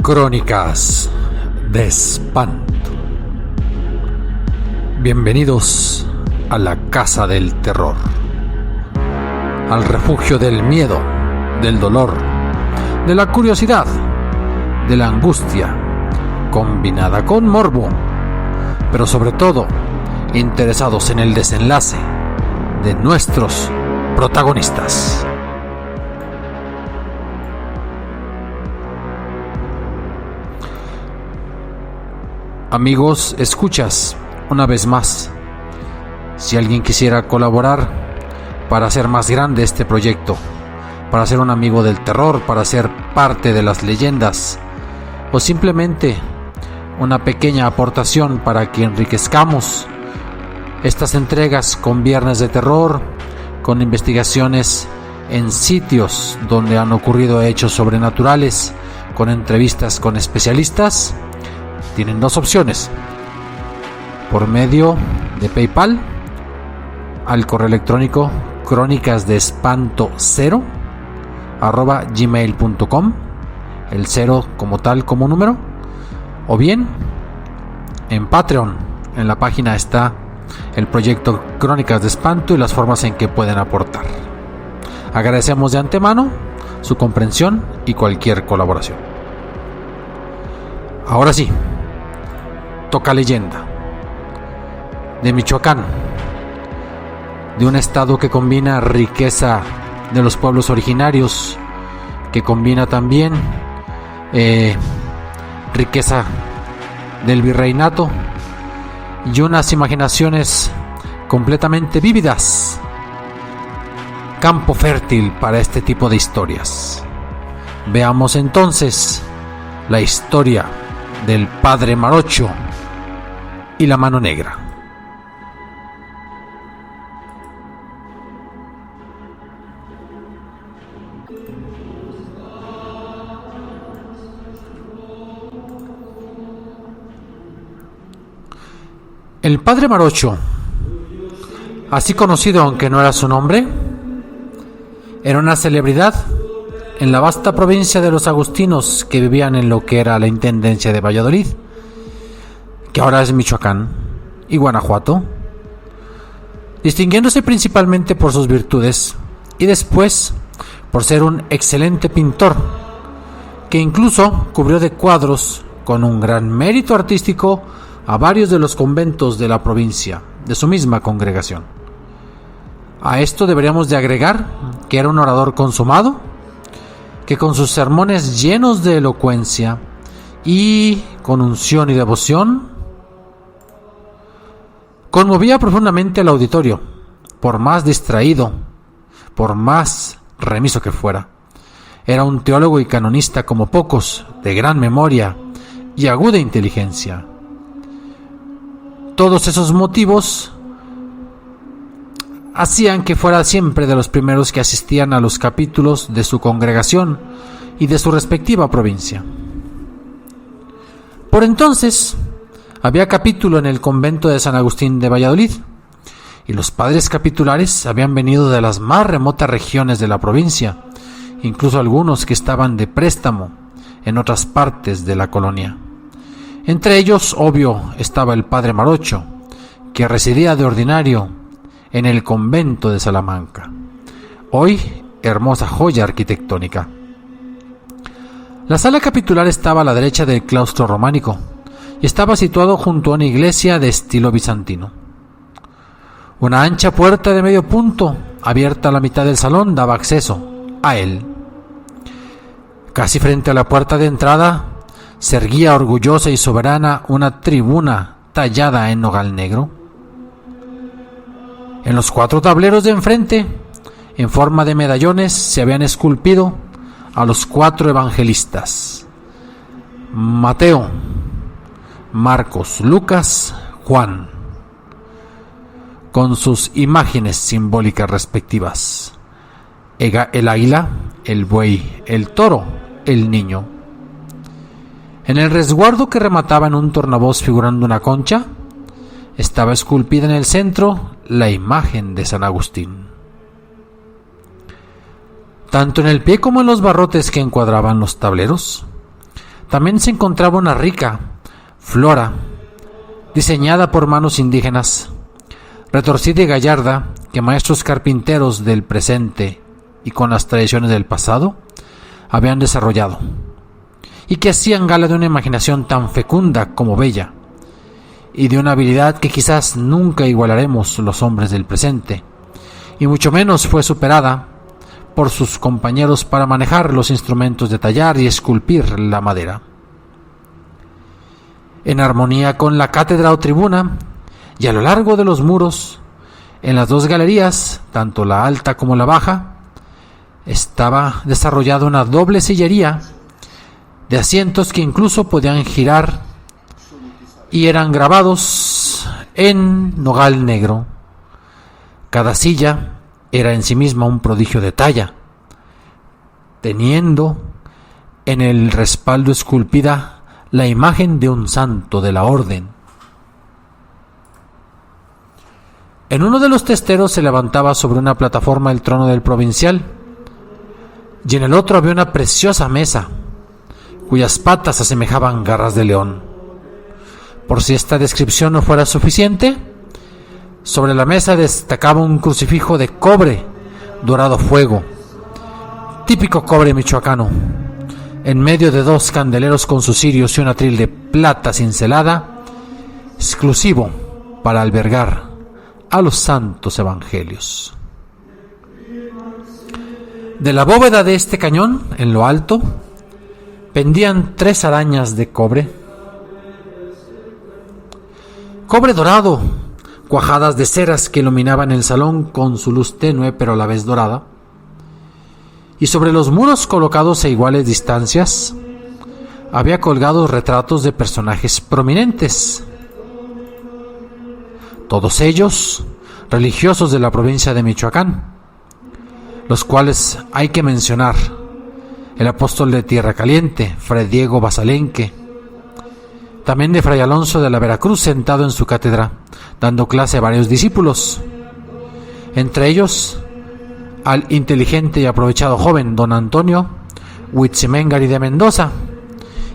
Crónicas de Espanto. Bienvenidos a la casa del terror, al refugio del miedo, del dolor, de la curiosidad, de la angustia, combinada con morbo, pero sobre todo interesados en el desenlace de nuestros protagonistas. Amigos, escuchas, una vez más, si alguien quisiera colaborar para hacer más grande este proyecto, para ser un amigo del terror, para ser parte de las leyendas, o simplemente una pequeña aportación para que enriquezcamos estas entregas con viernes de terror, con investigaciones en sitios donde han ocurrido hechos sobrenaturales, con entrevistas con especialistas, tienen dos opciones: por medio de PayPal al correo electrónico crónicasdeespanto0@gmail.com, el 0 como tal como número, o bien en Patreon. En la página está el proyecto Crónicas de Espanto y las formas en que pueden aportar. Agradecemos de antemano su comprensión y cualquier colaboración. Ahora sí, toca leyenda de Michoacán, de un estado que combina riqueza de los pueblos originarios, que combina también riqueza del virreinato y unas imaginaciones completamente vívidas. Campo fértil para este tipo de historias. Veamos entonces la historia del Padre Marocho y la Mano Negra. El Padre Marocho, así conocido aunque no era su nombre, era una celebridad en la vasta provincia de los agustinos que vivían en lo que era la intendencia de Valladolid, que ahora es Michoacán y Guanajuato, distinguiéndose principalmente por sus virtudes y después por ser un excelente pintor, que incluso cubrió de cuadros con un gran mérito artístico a varios de los conventos de la provincia, de su misma congregación. A esto deberíamos de agregar que era un orador consumado, que con sus sermones llenos de elocuencia y con unción y devoción conmovía profundamente al auditorio, por más distraído, por más remiso que fuera. Era un teólogo y canonista como pocos, de gran memoria y aguda inteligencia. Todos esos motivos hacían que fuera siempre de los primeros que asistían a los capítulos de su congregación y de su respectiva provincia. Por entonces había capítulo en el convento de San Agustín de Valladolid, y los padres capitulares habían venido de las más remotas regiones de la provincia, incluso algunos que estaban de préstamo en otras partes de la colonia. Entre ellos, obvio, estaba el Padre Marocho, que residía de ordinario en el convento de Salamanca, hoy hermosa joya arquitectónica. La sala capitular estaba a la derecha del claustro románico y estaba situado junto a una iglesia de estilo bizantino. Una ancha puerta de medio punto, abierta a la mitad del salón, daba acceso a él. Casi frente a la puerta de entrada se erguía orgullosa y soberana una tribuna tallada en nogal negro. En los 4 tableros de enfrente, en forma de medallones, se habían esculpido a los 4 evangelistas: Mateo, Marcos, Lucas, Juan, con sus imágenes simbólicas respectivas: el águila, el buey, el toro, el niño. En el resguardo que remataba en un tornavoz figurando una concha, estaba esculpida en el centro la imagen de San Agustín. Tanto en el pie como en los barrotes que encuadraban los tableros, también se encontraba una rica flora diseñada por manos indígenas, retorcida y gallarda, que maestros carpinteros del presente y con las tradiciones del pasado habían desarrollado, y que hacían gala de una imaginación tan fecunda como bella, y de una habilidad que quizás nunca igualaremos los hombres del presente, y mucho menos fue superada por sus compañeros para manejar los instrumentos de tallar y esculpir la madera. En armonía con la cátedra o tribuna, y a lo largo de los muros, en las dos galerías, tanto la alta como la baja, estaba desarrollada una doble sillería de asientos que incluso podían girar y eran grabados en nogal negro. Cada silla era en sí misma un prodigio de talla, teniendo en el respaldo esculpida la imagen de un santo de la orden. En uno de los testeros se levantaba sobre una plataforma el trono del provincial, y en el otro había una preciosa mesa, cuyas patas asemejaban garras de león. Por si esta descripción no fuera suficiente, sobre la mesa destacaba un crucifijo de cobre dorado a fuego, típico cobre michoacano, en medio de dos candeleros con sus cirios y un atril de plata cincelada, exclusivo para albergar a los santos evangelios. De la bóveda de este cañón, en lo alto, pendían 3 arañas de cobre dorado, cuajadas de ceras que iluminaban el salón con su luz tenue pero a la vez dorada, y sobre los muros colocados a iguales distancias había colgados retratos de personajes prominentes, todos ellos religiosos de la provincia de Michoacán, los cuales hay que mencionar: el apóstol de Tierra Caliente, Fray Diego Basalenque, también de Fray Alonso de la Veracruz, sentado en su cátedra, dando clase a varios discípulos, entre ellos al inteligente y aprovechado joven don Antonio Huitziméngari de Mendoza,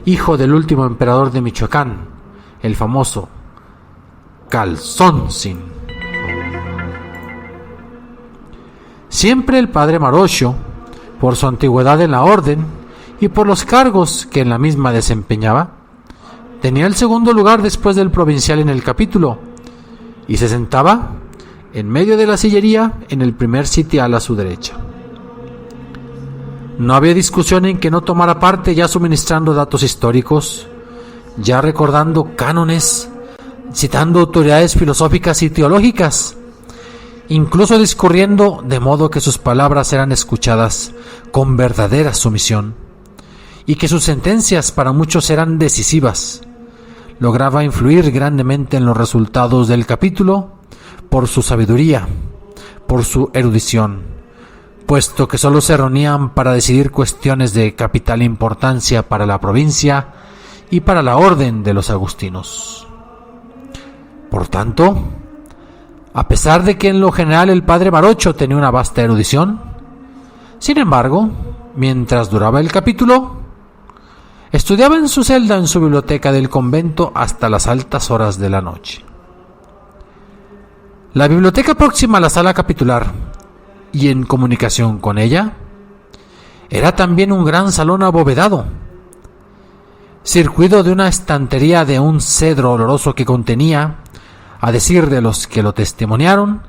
hijo del último emperador de Michoacán, el famoso Calzóncin. Siempre el padre Marocho, por su antigüedad en la orden y por los cargos que en la misma desempeñaba, tenía el segundo lugar después del provincial en el capítulo, y se sentaba en medio de la sillería en el primer sitial a su derecha. No había discusión en que no tomara parte, ya suministrando datos históricos, ya recordando cánones, citando autoridades filosóficas y teológicas, incluso discurriendo de modo que sus palabras eran escuchadas con verdadera sumisión, y que sus sentencias para muchos eran decisivas. Lograba influir grandemente en los resultados del capítulo por su sabiduría, por su erudición, puesto que solo se reunían para decidir cuestiones de capital importancia para la provincia y para la orden de los agustinos. Por tanto, a pesar de que en lo general el padre Marocho tenía una vasta erudición, sin embargo, mientras duraba el capítulo, estudiaba en su celda en su biblioteca del convento hasta las altas horas de la noche. La biblioteca próxima a la sala capitular y en comunicación con ella era también un gran salón abovedado, circuido de una estantería de un cedro oloroso que contenía, a decir de los que lo testimoniaron,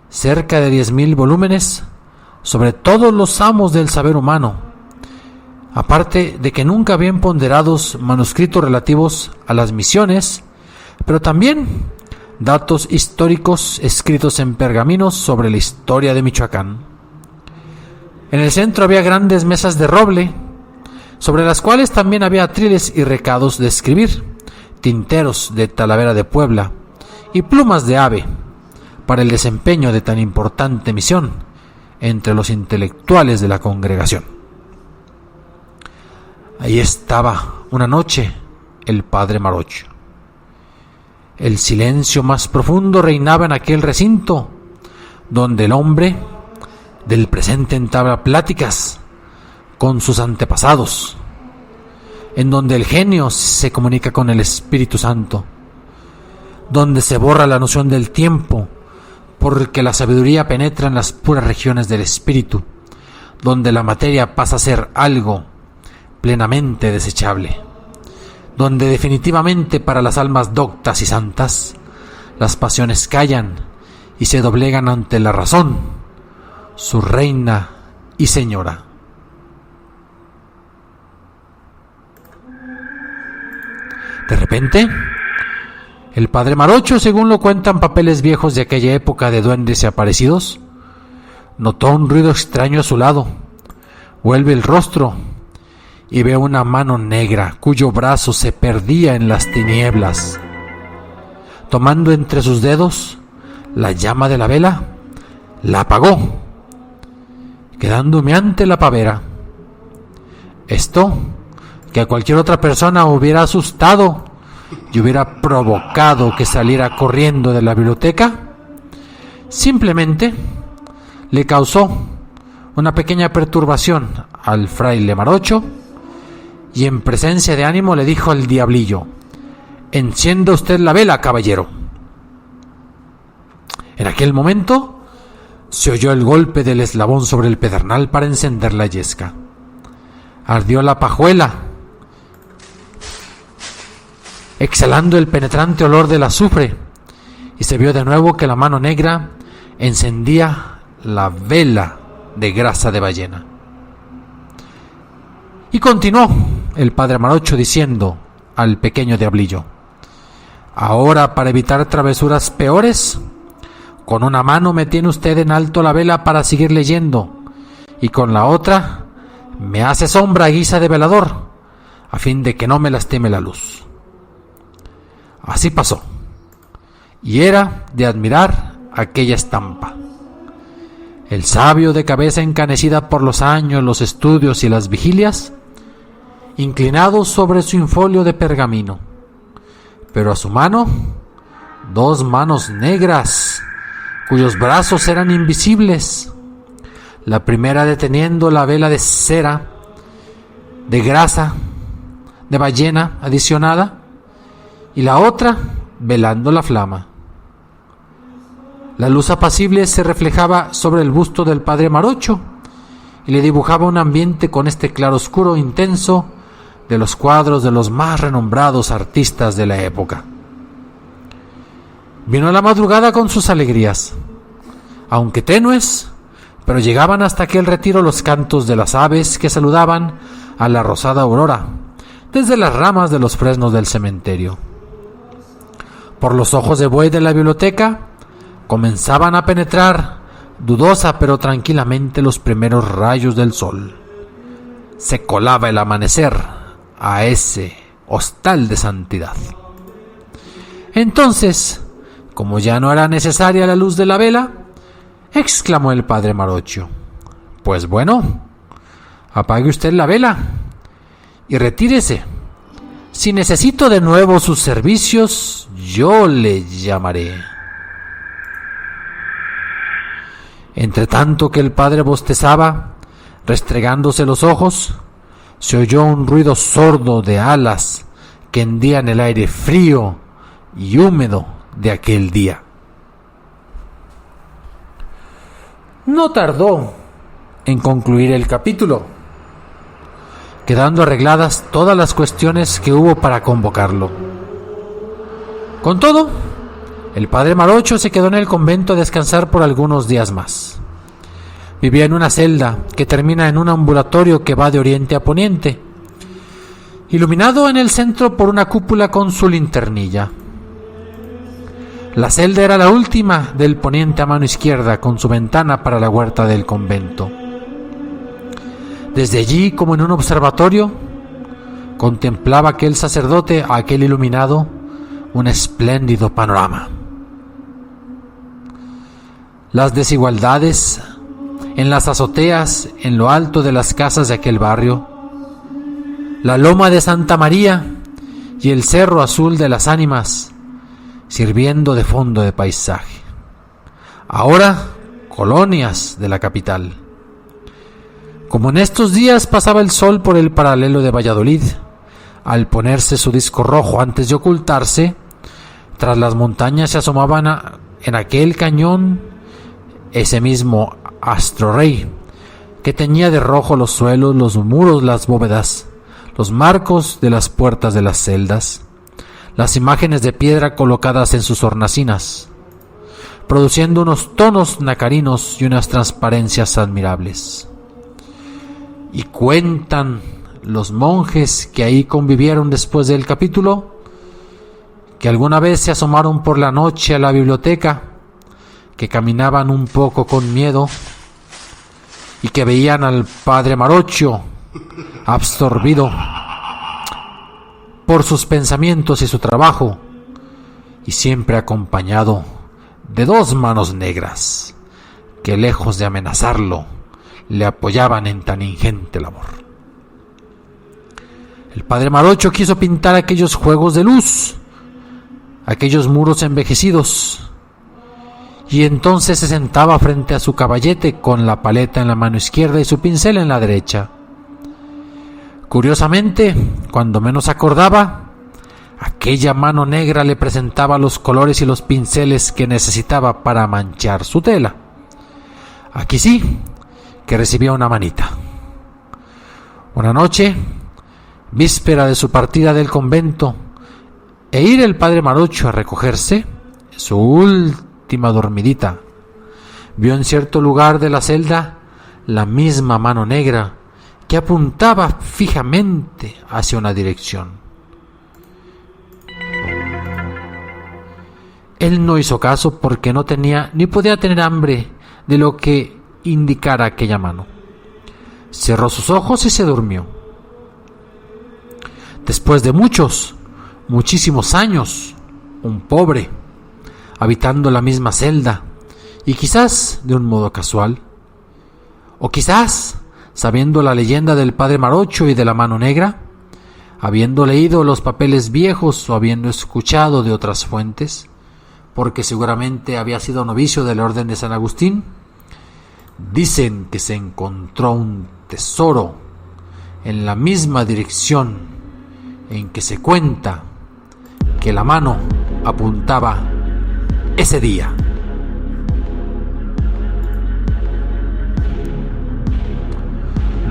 cerca de 10,000 volúmenes sobre todos los amos del saber humano, aparte de que nunca habían ponderados manuscritos relativos a las misiones, pero también datos históricos escritos en pergaminos sobre la historia de Michoacán. En el centro había grandes mesas de roble, sobre las cuales también había atriles y recados de escribir, tinteros de Talavera de Puebla y plumas de ave, para el desempeño de tan importante misión entre los intelectuales de la congregación. Ahí estaba una noche el padre Marocho. El silencio más profundo reinaba en aquel recinto, donde el hombre del presente entabla pláticas con sus antepasados. en donde el genio se comunica con el Espíritu Santo, donde se borra la noción del tiempo, porque la sabiduría penetra en las puras regiones del espíritu, donde la materia pasa a ser algo plenamente desechable, donde definitivamente para las almas doctas y santas las pasiones callan y se doblegan ante la razón, su reina y señora. De repente, el padre Marocho, según lo cuentan papeles viejos de aquella época de duendes y aparecidos, notó un ruido extraño a su lado. Vuelve el rostro y ve una mano negra cuyo brazo se perdía en las tinieblas. Tomando entre sus dedos la llama de la vela, la apagó, quedando humeante la pavera. Esto, que a cualquier otra persona hubiera asustado y hubiera provocado que saliera corriendo de la biblioteca, simplemente le causó una pequeña perturbación al fraile Marocho, y en presencia de ánimo le dijo al diablillo: «Encienda usted la vela, caballero». En aquel momento se oyó el golpe del eslabón sobre el pedernal para encender la yesca. Ardió la pajuela, exhalando el penetrante olor del azufre, y se vio de nuevo que la mano negra encendía la vela de grasa de ballena. Y continuó el padre Marocho diciendo al pequeño diablillo: «Ahora, para evitar travesuras peores, con una mano me tiene usted en alto la vela para seguir leyendo, y con la otra me hace sombra a guisa de velador, a fin de que no me lastime la luz». Así pasó, y era de admirar aquella estampa. El sabio, de cabeza encanecida por los años, los estudios y las vigilias, inclinado sobre su infolio de pergamino, pero a su mano dos manos negras, cuyos brazos eran invisibles, la primera deteniendo la vela de cera, de grasa, de ballena adicionada, y la otra velando la flama. La luz apacible se reflejaba sobre el busto del padre Marocho y le dibujaba un ambiente con este claroscuro intenso de los cuadros de los más renombrados artistas de la época. Vino la madrugada con sus alegrías, aunque tenues, pero llegaban hasta aquel retiro los cantos de las aves que saludaban a la rosada aurora desde las ramas de los fresnos del cementerio. Por los ojos de buey de la biblioteca comenzaban a penetrar, dudosa pero tranquilamente, los primeros rayos del sol. Se colaba el amanecer a ese hostal de santidad. Entonces, como ya no era necesaria la luz de la vela, exclamó el padre Marocho: «Pues bueno, apague usted la vela y retírese. Si necesito de nuevo sus servicios, yo le llamaré». Entre tanto que el padre bostezaba, restregándose los ojos, se oyó un ruido sordo de alas que hendían el aire frío y húmedo de aquel día. No tardó en concluir el capítulo, quedando arregladas todas las cuestiones que hubo para convocarlo. Con todo, el padre Marocho se quedó en el convento a descansar por algunos días más. Vivía en una celda que termina en un ambulatorio que va de oriente a poniente, iluminado en el centro por una cúpula con su linternilla. La celda era la última del poniente a mano izquierda, con su ventana para la huerta del convento. Desde allí, como en un observatorio, contemplaba aquel sacerdote, aquel iluminado, un espléndido panorama. Las desigualdades en las azoteas, en lo alto de las casas de aquel barrio, la loma de Santa María y el cerro azul de las Ánimas, sirviendo de fondo de paisaje. Ahora, colonias de la capital. Como en estos días pasaba el sol por el paralelo de Valladolid, Al ponerse su disco rojo antes de ocultarse, tras las montañas se asomaban en aquel cañón ese mismo astro rey, que teñía de rojo los suelos, los muros, las bóvedas, los marcos de las puertas de las celdas, las imágenes de piedra colocadas en sus hornacinas, produciendo unos tonos nacarinos y unas transparencias admirables. Y cuentan los monjes que ahí convivieron después del capítulo, que alguna vez se asomaron por la noche a la biblioteca, que caminaban un poco con miedo y que veían al padre Marocho absorbido por sus pensamientos y su trabajo, y siempre acompañado de dos manos negras que, lejos de amenazarlo, le apoyaban en tan ingente labor. El padre Marocho quiso pintar aquellos juegos de luz, aquellos muros envejecidos, y entonces se sentaba frente a su caballete con la paleta en la mano izquierda y su pincel en la derecha. Curiosamente, cuando menos acordaba, aquella mano negra le presentaba los colores y los pinceles que necesitaba para manchar su tela. Aquí sí, que recibía una manita. Una noche, víspera de su partida del convento, e ir el padre Marocho a recogerse, su última dormidita, vio en cierto lugar de la celda la misma mano negra que apuntaba fijamente hacia una dirección. Él no hizo caso porque no tenía ni podía tener hambre de lo que indicara aquella mano. Cerró sus ojos y se durmió. Después de muchísimos años, un pobre, habitando la misma celda, y quizás de un modo casual, o quizás sabiendo la leyenda del padre Marocho y de la mano negra, habiendo leído los papeles viejos o habiendo escuchado de otras fuentes, porque seguramente había sido novicio de la Orden de San Agustín, dicen que se encontró un tesoro en la misma dirección en que se cuenta que la mano apuntaba ese día.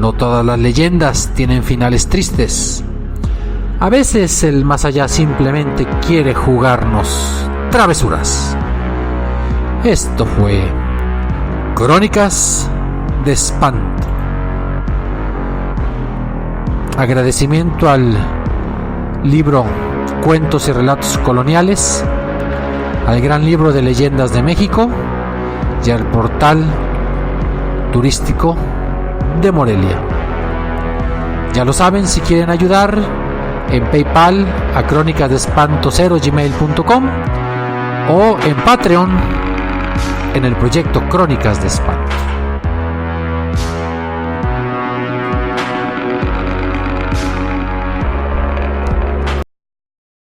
No todas las leyendas tienen finales tristes. A veces el más allá simplemente quiere jugarnos travesuras. Esto fue Crónicas de Espanto. Agradecimiento al libro Cuentos y Relatos Coloniales, al Gran Libro de Leyendas de México y al portal turístico de Morelia. Ya lo saben, si quieren ayudar, en PayPal a crónicasdeespanto0gmail.com o en Patreon en el proyecto Crónicas de Espanto.